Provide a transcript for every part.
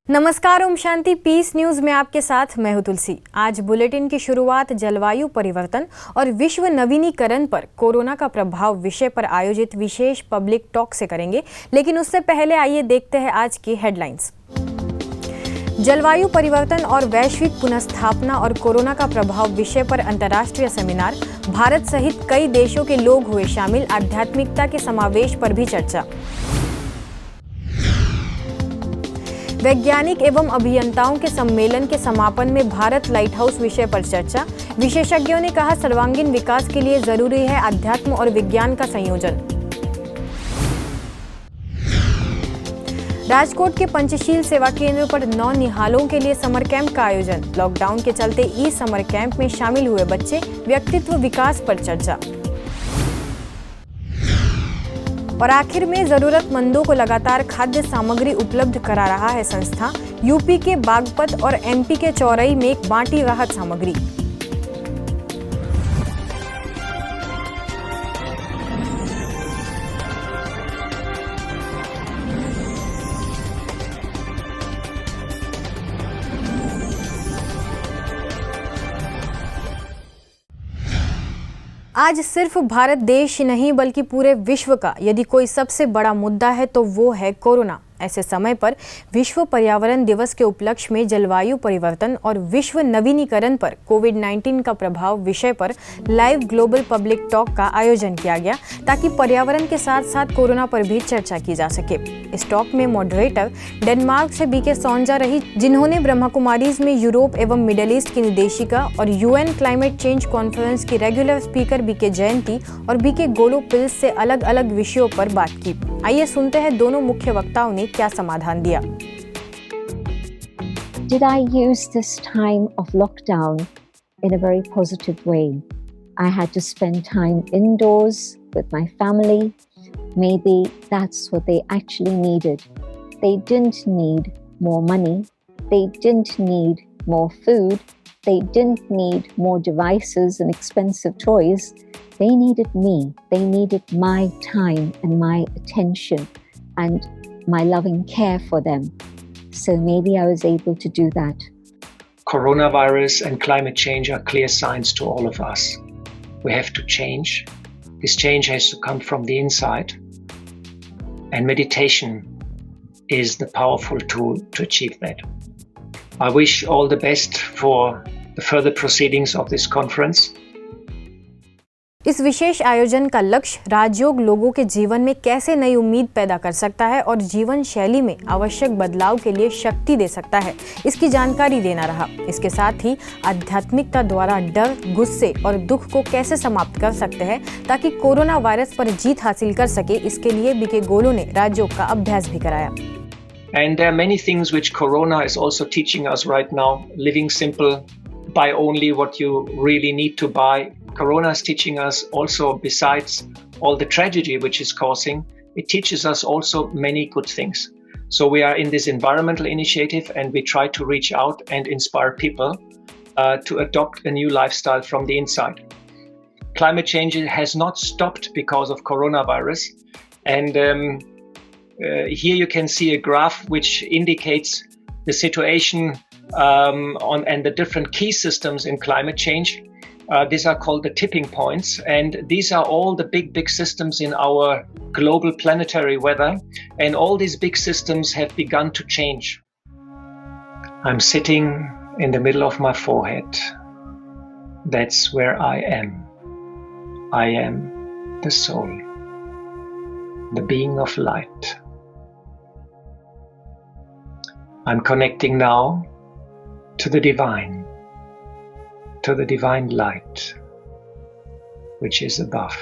नमस्कार, Om Shanti piece news में आपके साथ मैं हूं तुलसी। आज बुलेटिन की शुरुआत जलवायु परिवर्तन और विश्व नवीनीकरण पर कोरोना का प्रभाव विषय पर आयोजित विशेष पब्लिक टॉक से करेंगे, लेकिन उससे पहले आइए देखते हैं आज की हेडलाइंस। जलवायु परिवर्तन और वैश्विक पुनर्स्थापना और कोरोना का प्रभाव विषय पर अंतर्राष्ट्रीय सेमिनार, भारत सहित कई देशों के लोग हुए शामिल, आध्यात्मिकता के समावेश पर भी चर्चा। वैज्ञानिक एवं अभियंताओं के सम्मेलन के समापन में भारत लाइट हाउस विषय पर चर्चा। विशेषज्ञों ने कहा, सर्वांगीण विकास के लिए जरूरी है अध्यात्म और विज्ञान का संयोजन। राजकोट के पंचशील सेवा केंद्र पर नौनिहालों के लिए समर कैंप का आयोजन। लॉकडाउन के चलते ई समर कैंप में शामिल हुए बच्चे, व्यक्तित्व विकास पर चर्चा। और आखिर में जरूरतमंदों को लगातार खाद्य सामग्री उपलब्ध करा रहा है संस्था। यूपी के बागपत और एमपी के चौरई में बांटी राहत सामग्री। आज सिर्फ भारत देश नहीं बल्कि पूरे विश्व का यदि कोई सबसे बड़ा मुद्दा है तो वो है कोरोना। ऐसे समय पर विश्व पर्यावरण दिवस के उपलक्ष्य में जलवायु परिवर्तन और विश्व नवीनीकरण पर कोविड-19 का प्रभाव विषय पर लाइव ग्लोबल पब्लिक टॉक का आयोजन किया गया, ताकि पर्यावरण के साथ साथ कोरोना पर भी चर्चा की जा सके। इस टॉक में मॉडरेटर डेनमार्क से बीके सोंजा रही, जिन्होंने ब्रह्मा कुमारीज में यूरोप एवं मिडिल ईस्ट की निदेशिका और यूएन क्लाइमेट चेंज कॉन्फ्रेंस की रेगुलर स्पीकर बीके जयंती और बीके गोलो पिल्स से अलग अलग विषयों पर बात की। आइए सुनते हैं दोनों मुख्य वक्ताओं ने क्या समाधान दिया। Did I use this time of lockdown in a very positive way? I had to spend time indoors with my family. Maybe that's what they actually needed. They didn't need more money. They didn't need more food. They didn't need more devices and expensive toys. They needed me. They needed my time and my attention and my loving care for them. So maybe I was able to do that. Coronavirus and climate change are clear signs to all of us. We have to change. This change has to come from the inside. And meditation is the powerful tool to achieve that. I wish all the best for the further proceedings of this conference. इस विशेष आयोजन का लक्ष्य राजयोग लोगों के जीवन में कैसे नई उम्मीद पैदा कर सकता है और जीवन शैली में आवश्यक बदलाव के लिए शक्ति दे सकता है, इसकी जानकारी देना रहा। इसके साथ ही आध्यात्मिकता द्वारा डर, गुस्से और दुख को कैसे समाप्त कर सकते हैं ताकि कोरोना वायरस पर जीत हासिल कर सके, इसके लिए बीके गोलो ने राजयोग का अभ्यास भी कराया। And there are many things which Corona is also teaching us right now. Living simple, buy only what you really need to buy. Corona is teaching us also, besides all the tragedy which is causing, it teaches us also many good things. So we are in this environmental initiative and we try to reach out and inspire people to adopt a new lifestyle from the inside. Climate change has not stopped because of coronavirus. And here you can see a graph which indicates the situation and the different key systems in climate change. These are called the tipping points, and these are all the big systems in our global planetary weather, and all these big systems have begun to change. I'm sitting in the middle of my forehead. That's where I am. I am the soul, the being of light. I'm connecting now to the divine light, which is above.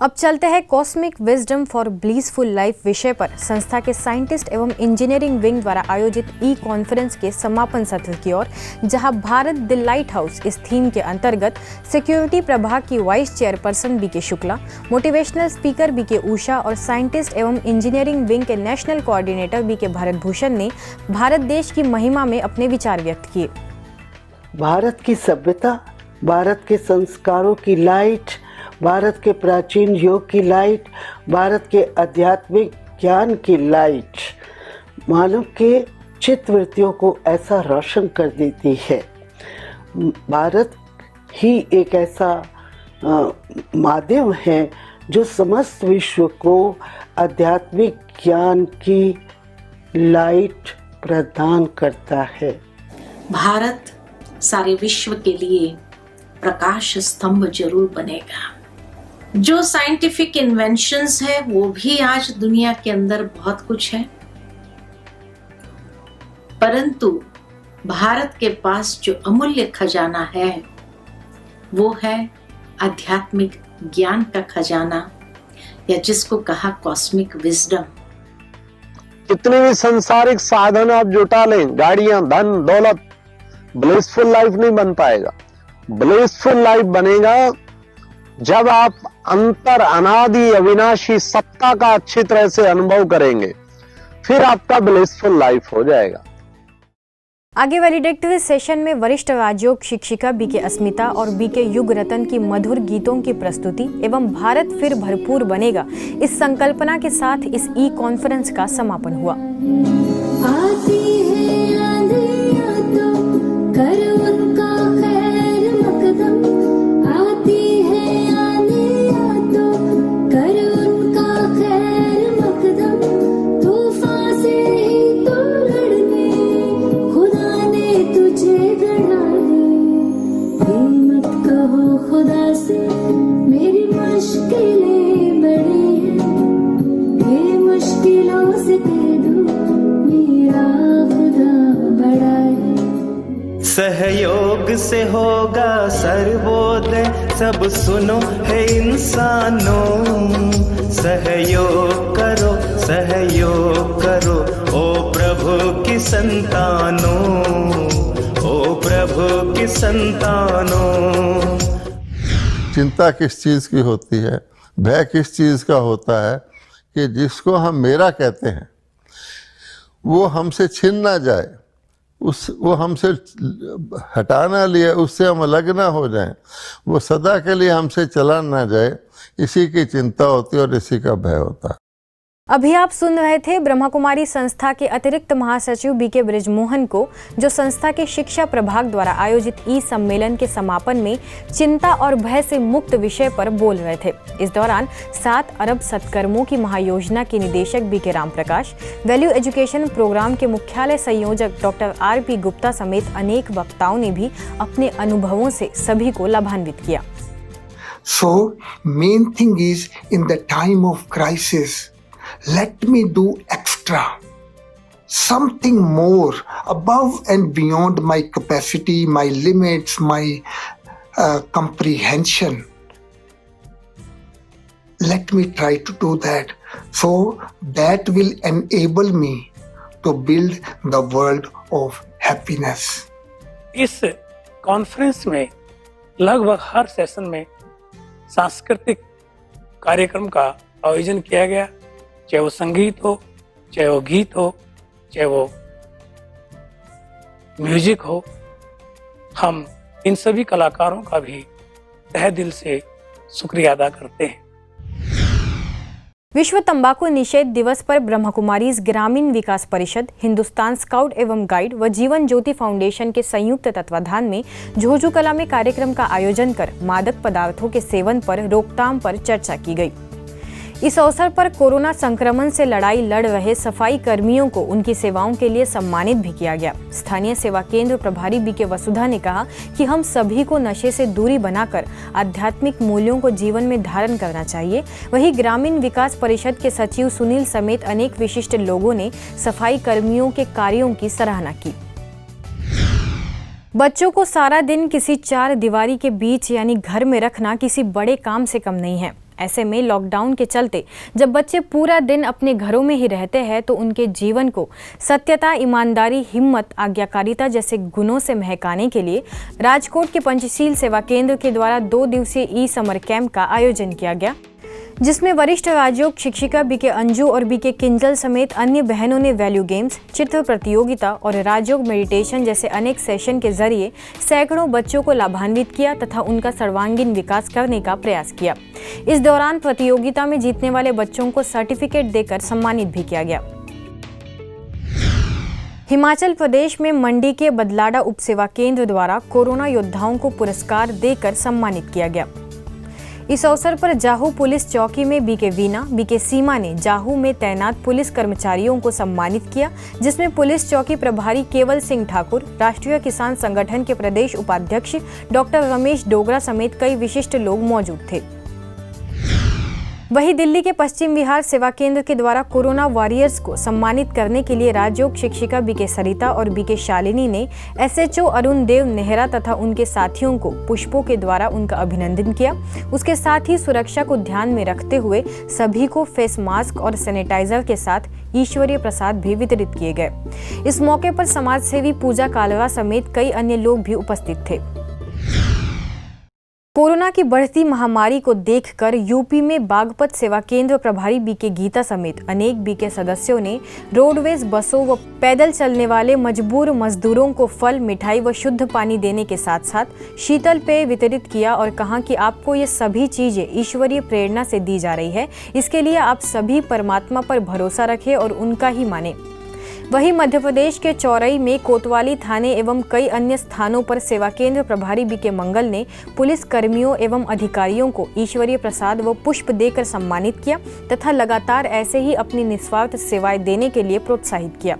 अब चलते हैं cosmic wisdom for ब्लीसफुल life विषय पर संस्था के scientist एवं engineering wing द्वारा आयोजित ई कॉन्फ्रेंस के समापन सत्र की ओर, जहां भारत द लाइट हाउस इस थीम के अंतर्गत सिक्योरिटी प्रभाग की vice chairperson BK Shukla, motivational speaker BK Usha और साइंटिस्ट एवं इंजीनियरिंग विंग के national coordinator BK Bharat Bhushan ने भारत देश की महिमा में अपने विचार व्यक्त किए। भारत की सभ्यता, भारत के संस्कारों की लाइट, भारत के प्राचीन योग की लाइट, भारत के आध्यात्मिक ज्ञान की लाइट, मानव के चित्तवृत्तियों को ऐसा रोशन कर देती है। भारत ही एक ऐसा माध्यम है जो समस्त विश्व को आध्यात्मिक ज्ञान की लाइट प्रदान करता है। भारत सारे विश्व के लिए प्रकाश स्तंभ जरूर बनेगा। जो साइंटिफिक इन्वेंशंस है वो भी आज दुनिया के अंदर बहुत कुछ है, परंतु भारत के पास जो अमूल्य खजाना है वो है आध्यात्मिक ज्ञान का खजाना, या जिसको कहा कॉस्मिक विजडम। कितने भी सांसारिक साधन आप जुटा लें, गाड़ियां, धन, दौलत, ब्लिसफुल लाइफ नहीं बन पाएगा। ब्लिसफुल लाइफ बनेगा जब आप अंतर अनादि अविनाशी सत्ता का अच्छी तरह से अनुभव करेंगे, फिर आपका ब्लिसफुल लाइफ हो जाएगा। आगे वैलिडेक्टिव सेशन में वरिष्ठ राजयोग शिक्षिका बीके अस्मिता और बीके युग रतन की मधुर गीतों की प्रस्तुति एवं भारत फिर भरपूर बनेगा, इस संकल्पना के साथ इस ई कॉन्फ्रेंस का समापन हुआ। आती है आंधियां तो कर उनका खैर मकदम, आती है आंधियां तो कर उनका खैर मकदम, तूफान से ही तो लड़ने खुदा ने तुझे गढ़ा है। हिम्मत कहो खुदा से मेरी मुश्किलें बड़ी हैं, ये मुश्किलों से कह दो मेरा खुदा बड़ा है। सहयोग से होगा सर्वोदय, सब सुनो है इंसानों, सहयोग करो ओ प्रभु की संतानों, ओ प्रभु की संतानों। चिंता किस चीज़ की होती है, भय किस चीज़ का होता है कि जिसको हम मेरा कहते हैं वो हमसे छिन ना जाए, वो हमसे हटा ना लिए, उससे हम अलग ना हो जाएं, वो सदा के लिए हमसे चला ना जाए, इसी की चिंता होती है और इसी का भय होता है। अभी आप सुन रहे थे ब्रह्मा कुमारी संस्था के अतिरिक्त महासचिव बीके ब्रिजमोहन को, जो संस्था के शिक्षा प्रभाग द्वारा आयोजित ई सम्मेलन के समापन में चिंता और भय से मुक्त विषय पर बोल रहे थे। इस दौरान 7 अरब सत्कर्मों की महायोजना के निदेशक BK Ram Prakash, value education programme के मुख्यालय संयोजक डॉक्टर RP गुप्ता समेत अनेक वक्ताओं ने भी अपने अनुभवों से सभी को लाभान्वित किया। So main thing is in the time of crisis, let me do extra, something more above and beyond my capacity, my limits, my comprehension. Let me try to do that. So that will enable me to build the world of happiness. इस conference में लगभग हर session में सांस्कृतिक कार्यक्रम का आयोजन किया गया, चाहे वो संगीत हो, चाहे वो गीत हो, चाहे वो म्यूजिक हो। हम इन सभी कलाकारों का भी तहे दिल से शुक्रिया अदा करते हैं। विश्व तंबाकू निषेध दिवस पर ब्रह्मा कुमारीज ग्रामीण विकास परिषद, हिंदुस्तान स्काउट एवं गाइड व जीवन ज्योति फाउंडेशन के संयुक्त तत्वाधान में झोझू कला में कार्यक्रम का आयोजन कर मादक पदार्थों के सेवन पर रोकथाम पर चर्चा की गई। इस अवसर पर कोरोना संक्रमण से लड़ाई लड़ रहे सफाई कर्मियों को उनकी सेवाओं के लिए सम्मानित भी किया गया। स्थानीय सेवा केंद्र प्रभारी बीके वसुधा ने कहा कि हम सभी को नशे से दूरी बनाकर आध्यात्मिक मूल्यों को जीवन में धारण करना चाहिए। वहीं ग्रामीण विकास परिषद के सचिव सुनील समेत अनेक विशिष्ट लोगों ने सफाई कर्मियों के कार्यों की सराहना की। बच्चों को सारा दिन किसी 4 दीवारी के बीच यानी घर में रखना किसी बड़े काम से कम नहीं है। ऐसे में लॉकडाउन के चलते जब बच्चे पूरा दिन अपने घरों में ही रहते हैं तो उनके जीवन को सत्यता, ईमानदारी, हिम्मत, आज्ञाकारिता जैसे गुणों से महकाने के लिए राजकोट के पंचशील सेवा केंद्र के द्वारा 2 दिवसीय ई समर कैंप का आयोजन किया गया, जिसमें वरिष्ठ राजयोग शिक्षिका बीके अंजू और बीके किंजल समेत अन्य बहनों ने वैल्यू गेम्स, चित्र प्रतियोगिता और राजयोग मेडिटेशन जैसे अनेक सेशन के जरिए सैकड़ों बच्चों को लाभान्वित किया तथा उनका सर्वांगीण विकास करने का प्रयास किया। इस दौरान प्रतियोगिता में जीतने वाले बच्चों को सर्टिफिकेट देकर सम्मानित भी किया गया। हिमाचल प्रदेश में मंडी के बदलाडा उप सेवा केंद्र द्वारा कोरोना योद्धाओं को पुरस्कार देकर सम्मानित किया गया। इस अवसर पर जाहू पुलिस चौकी में बीके वीना, बीके सीमा ने जाहू में तैनात पुलिस कर्मचारियों को सम्मानित किया, जिसमें पुलिस चौकी प्रभारी केवल सिंह ठाकुर, राष्ट्रीय किसान संगठन के प्रदेश उपाध्यक्ष डॉक्टर रमेश डोगरा समेत कई विशिष्ट लोग मौजूद थे। वहीं दिल्ली के पश्चिम विहार सेवा केंद्र के द्वारा कोरोना वॉरियर्स को सम्मानित करने के लिए राजयोग शिक्षिका बीके सरिता और बीके शालिनी ने एसएचओ अरुण देव नेहरा तथा उनके साथियों को पुष्पों के द्वारा उनका अभिनंदन किया। उसके साथ ही सुरक्षा को ध्यान में रखते हुए सभी को फेस मास्क और सैनिटाइजर के साथ ईश्वरीय प्रसाद भी वितरित किए गए। इस मौके पर समाज सेवी पूजा कालवा समेत कई अन्य लोग भी उपस्थित थे। कोरोना की बढ़ती महामारी को देखकर यूपी में बागपत सेवा केंद्र प्रभारी बीके गीता समेत अनेक बीके सदस्यों ने रोडवेज बसों व पैदल चलने वाले मजबूर मजदूरों को फल, मिठाई व शुद्ध पानी देने के साथ साथ शीतल पेय वितरित किया और कहा कि आपको ये सभी चीजें ईश्वरीय प्रेरणा से दी जा रही है। इसके लिए आप सभी परमात्मा पर भरोसा रखें और उनका ही माने। वहीं मध्य प्रदेश के चौरई में कोतवाली थाने एवं कई अन्य स्थानों पर सेवा केंद्र प्रभारी बीके मंगल ने पुलिस कर्मियों एवं अधिकारियों को ईश्वरीय प्रसाद व पुष्प देकर सम्मानित किया तथा लगातार ऐसे ही अपनी निस्वार्थ सेवाएं देने के लिए प्रोत्साहित किया।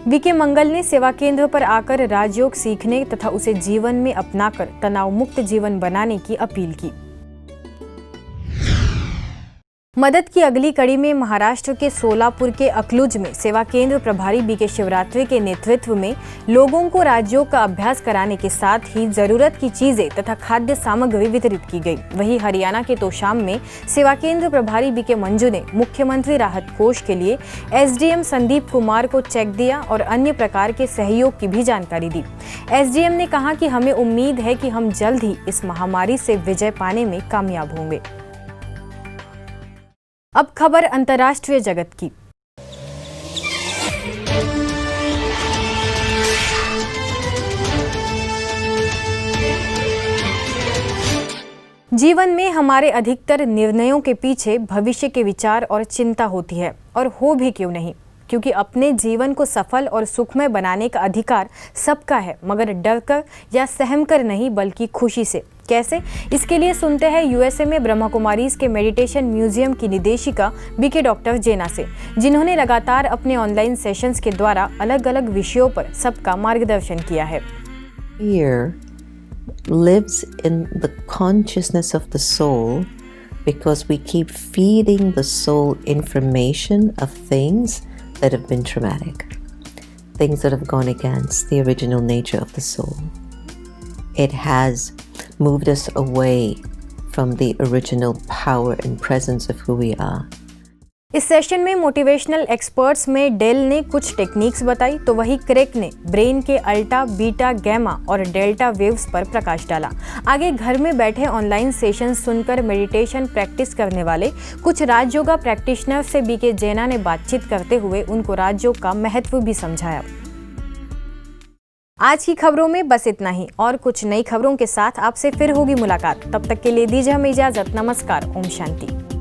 बीके मंगल ने सेवा केंद्र पर आकर राजयोग सीखने तथा उसे जीवन में अपनाकर तनाव मुक्त जीवन बनाने की अपील की। मदद की अगली कड़ी में महाराष्ट्र के सोलापुर के अकलूज में सेवा केंद्र प्रभारी बीके शिवरात्रि के नेतृत्व में लोगों को राजयोग का अभ्यास कराने के साथ ही जरूरत की चीजें तथा खाद्य सामग्री वितरित की गई। वहीं हरियाणा के तोशाम में सेवा केंद्र प्रभारी बीके मंजू ने मुख्यमंत्री राहत कोष के लिए एसडीएम संदीप कुमार को चेक दिया और अन्य प्रकार के सहयोग की भी जानकारी दी। एसडीएम ने कहा कि हमें उम्मीद है कि हम जल्द ही इस महामारी से विजय पाने में कामयाब होंगे। अब खबर अंतर्राष्ट्रीय जगत की। जीवन में हमारे अधिकतर निर्णयों के पीछे भविष्य के विचार और चिंता होती है, और हो भी क्यों नहीं, क्योंकि अपने जीवन को सफल और सुखमय बनाने का अधिकार सबका है, मगर डरकर या सहमकर नहीं बल्कि खुशी से। कैसे? इसके लिए सुनते हैं यूएसए में ब्रह्मा कुमारीज के मेडिटेशन म्यूजियम की निदेशिका बीके डॉक्टर जेना से, जिन्होंने लगातार अपने ऑनलाइन सेशंस के द्वारा अलग अलग विषयों पर सबका मार्गदर्शन किया है। Fear lives in the consciousness of the soul because we keep feeding the soul information of things that have been traumatic, things that have gone against the original nature of the soul. It has moved us away from the original power and presence of who we are. इस session में motivational experts में del ने कुछ techniques बताई, तो वही crack ने brain के अल्टा, बीटा, गैमा और डेल्टा वेव्स पर प्रकाश डाला। आगे घर में बैठे ऑनलाइन सेशन सुनकर मेडिटेशन प्रैक्टिस करने वाले कुछ राजयोगा प्रैक्टिशनर से बीके जेना ने बातचीत करते हुए उनको राजयोग का महत्व भी समझाया। आज की खबरों में बस इतना ही, और कुछ नई खबरों के साथ आपसे फिर होगी मुलाकात। तब तक के लिए दीजिए हमें इजाजत। नमस्कार। ओम शांति।